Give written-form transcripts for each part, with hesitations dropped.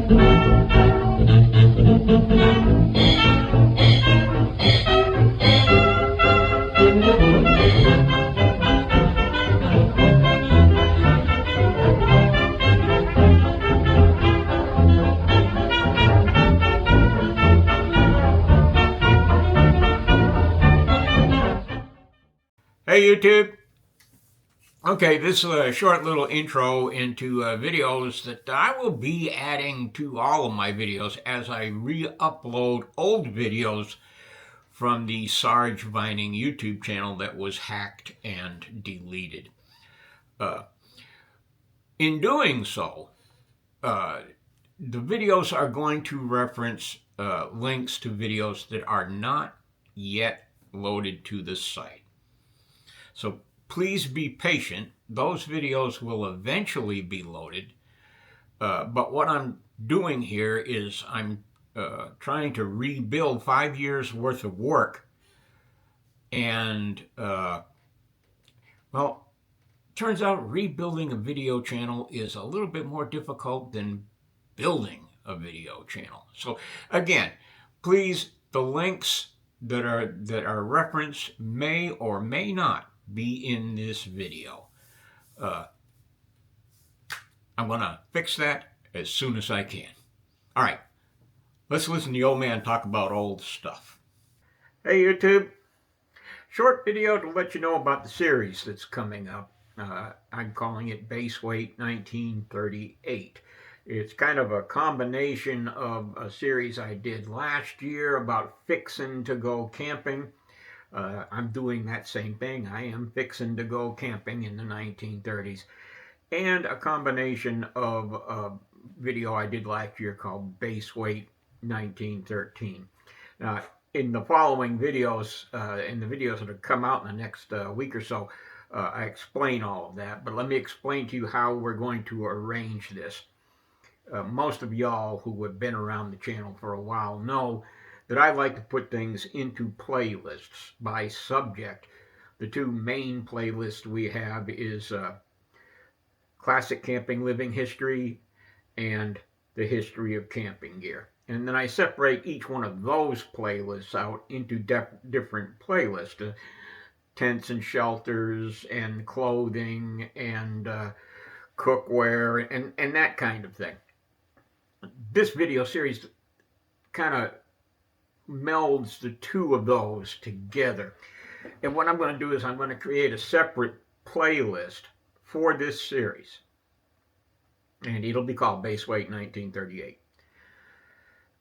Hey YouTube. Okay, this is a short little intro into videos that I will be adding to all of my videos as I re-upload old videos from the Sarge Vining YouTube channel that was hacked and deleted. In doing so, the videos are going to reference links to videos that are not yet loaded to the site. So please be patient. Those videos will eventually be loaded. But what I'm doing here is I'm trying to rebuild 5 years worth of work. And, well, turns out rebuilding a video channel is a little bit more difficult than building a video channel. So again, please, the links that are referenced may or may not be in this video. I'm going to fix that as soon as I can. All right, let's listen to the old man talk about old stuff. Hey YouTube, short video to let you know about the series that's coming up. I'm calling it Baseweight 1938. It's kind of a combination of a series I did last year about fixing to go camping. I'm doing that same thing. I am fixing to go camping in the 1930s. And a combination of a video I did last year called Baseweight 1913. Now, in the following videos, in the videos that have come out in the next week or so, I explain all of that. But let me explain to you how we're going to arrange this. Most of y'all who have been around the channel for a while know that I like to put things into playlists by subject. The two main playlists we have is Classic Camping Living History and the History of Camping Gear. And then I separate each one of those playlists out into different playlists. Tents and shelters and clothing and cookware and that kind of thing. This video series kind of melds the two of those together. And what I'm going to do is I'm going to create a separate playlist for this series. And it'll be called Baseweight 1938.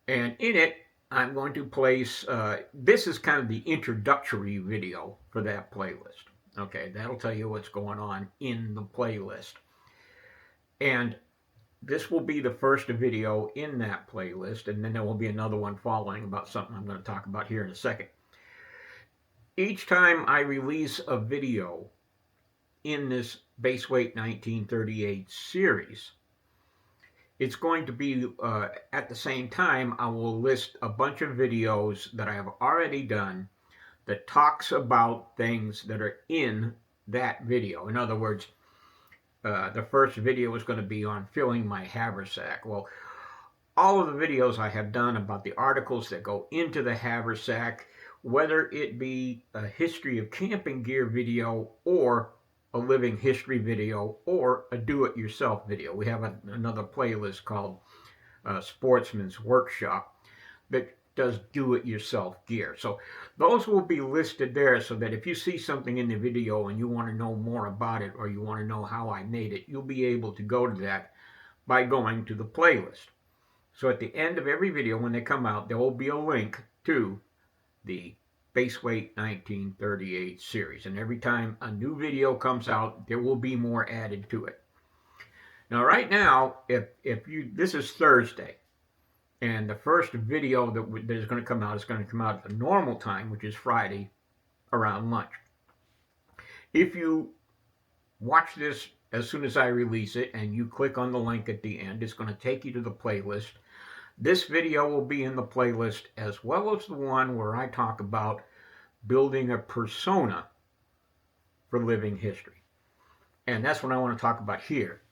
And in it, I'm going to place, this is kind of the introductory video for that playlist. Okay, that'll tell you what's going on in the playlist. And this will be the first video in that playlist, and then there will be another one following about something I'm going to talk about here in a second. Each time I release a video in this Baseweight 1938 series, it's going to be, at the same time, I will list a bunch of videos that I have already done that talks about things that are in that video. In other words, the first video is going to be on filling my haversack. Well, all of the videos I have done about the articles that go into the haversack, whether it be a history of camping gear video or a living history video or a do-it-yourself video. We have another playlist called Sportsman's Workshop that does do-it-yourself gear. So those will be listed there so that if you see something in the video and you want to know more about it or you want to know how I made it, you'll be able to go to that by going to the playlist. So at the end of every video when they come out, there will be a link to the Baseweight 1938 series. And every time a new video comes out, there will be more added to it. Now right now, this is Thursday. And the first video that is going to come out is going to come out at the normal time, which is Friday around lunch. If you watch this as soon as I release it and you click on the link at the end, it's going to take you to the playlist. This video will be in the playlist as well as the one where I talk about building a persona for living history. And that's what I want to talk about here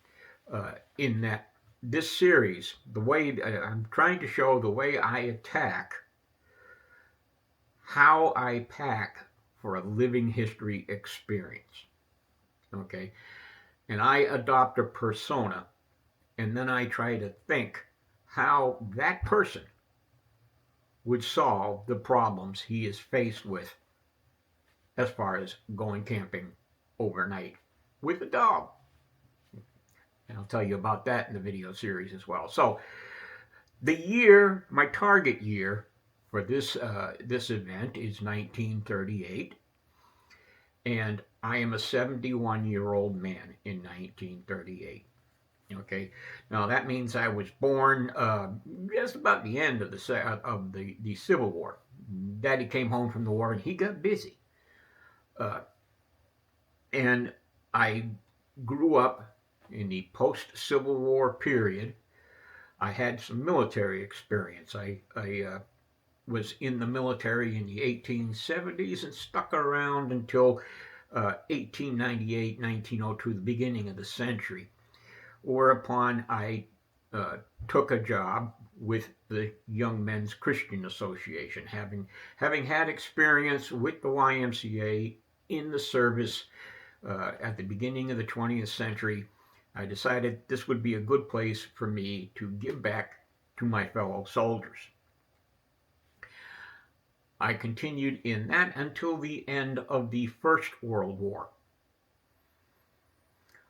in that this series, the way I'm trying to show the way I attack how I pack for a living history experience. Okay? And I adopt a persona, and then I try to think how that person would solve the problems he is faced with as far as going camping overnight with a dog. And I'll tell you about that in the video series as well. So the year, my target year for this this event is 1938, and I am a 71-year-old man in 1938. Okay, now that means I was born just about the end of the Civil War. Daddy came home from the war and he got busy, and I grew up in the post-Civil War period. I had some military experience. I was in the military in the 1870s and stuck around until 1898, 1902, the beginning of the century, whereupon I took a job with the Young Men's Christian Association, having had experience with the YMCA in the service at the beginning of the 20th century. I decided this would be a good place for me to give back to my fellow soldiers. I continued in that until the end of the First World War,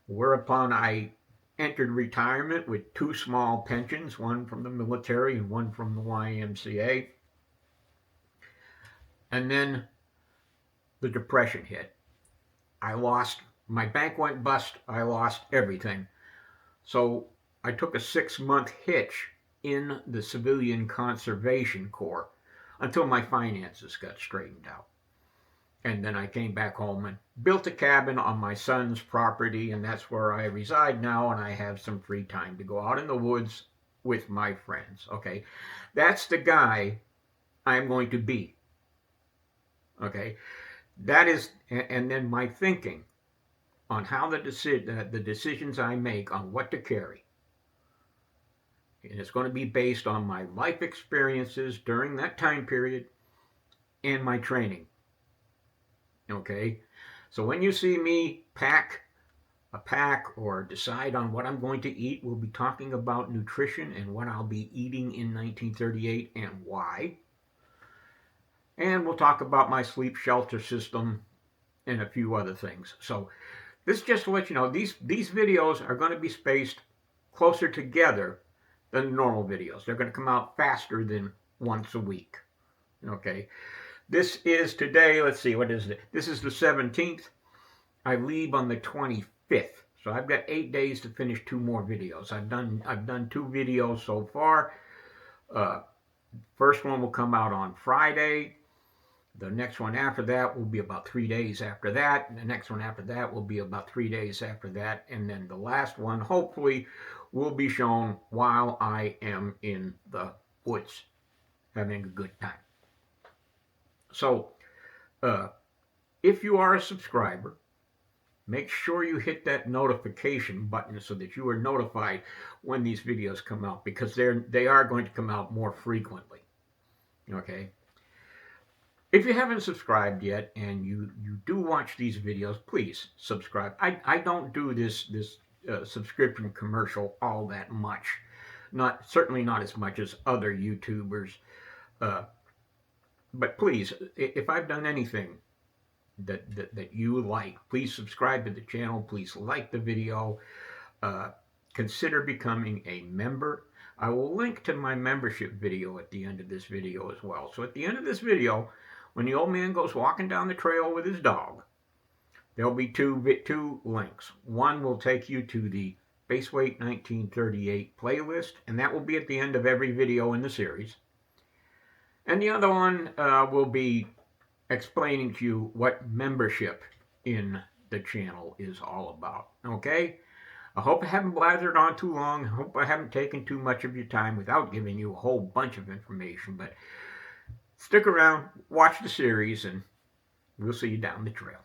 whereupon I entered retirement with 2 small pensions, one from the military and one from the YMCA. And then the Depression hit. My bank went bust, I lost everything. So I took a 6-month hitch in the Civilian Conservation Corps until my finances got straightened out. And then I came back home and built a cabin on my son's property, and that's where I reside now, and I have some free time to go out in the woods with my friends. Okay, that's the guy I'm going to be. Okay, that is, and then my thinking on how the decisions I make on what to carry. And it's going to be based on my life experiences during that time period and my training. Okay, so when you see me pack a pack or decide on what I'm going to eat, we'll be talking about nutrition and what I'll be eating in 1938 and why. And we'll talk about my sleep shelter system and a few other things. So this just to let you know, these videos are going to be spaced closer together than normal videos. They're going to come out faster than once a week. Okay. This is today, let's see, what is it? This is the 17th. I leave on the 25th. So I've got 8 days to finish 2 more videos. I've done 2 videos so far. First one will come out on Friday. The next one after that will be about 3 days after that. And the next one after that will be about 3 days after that. And then the last one, hopefully, will be shown while I am in the woods having a good time. So, if you are a subscriber, make sure you hit that notification button so that you are notified when these videos come out, because they are going to come out more frequently. Okay? If you haven't subscribed yet and you do watch these videos, please subscribe. I don't do this subscription commercial all that much. Certainly not as much as other YouTubers. But please, if I've done anything that you like, please subscribe to the channel. Please like the video. Consider becoming a member. I will link to my membership video at the end of this video as well. So at the end of this video, when the old man goes walking down the trail with his dog, there'll be two links. One will take you to the Baseweight 1938 playlist, and that will be at the end of every video in the series. And the other one will be explaining to you what membership in the channel is all about. Okay? I hope I haven't blathered on too long. I hope I haven't taken too much of your time without giving you a whole bunch of information. But stick around, watch the series, and we'll see you down the trail.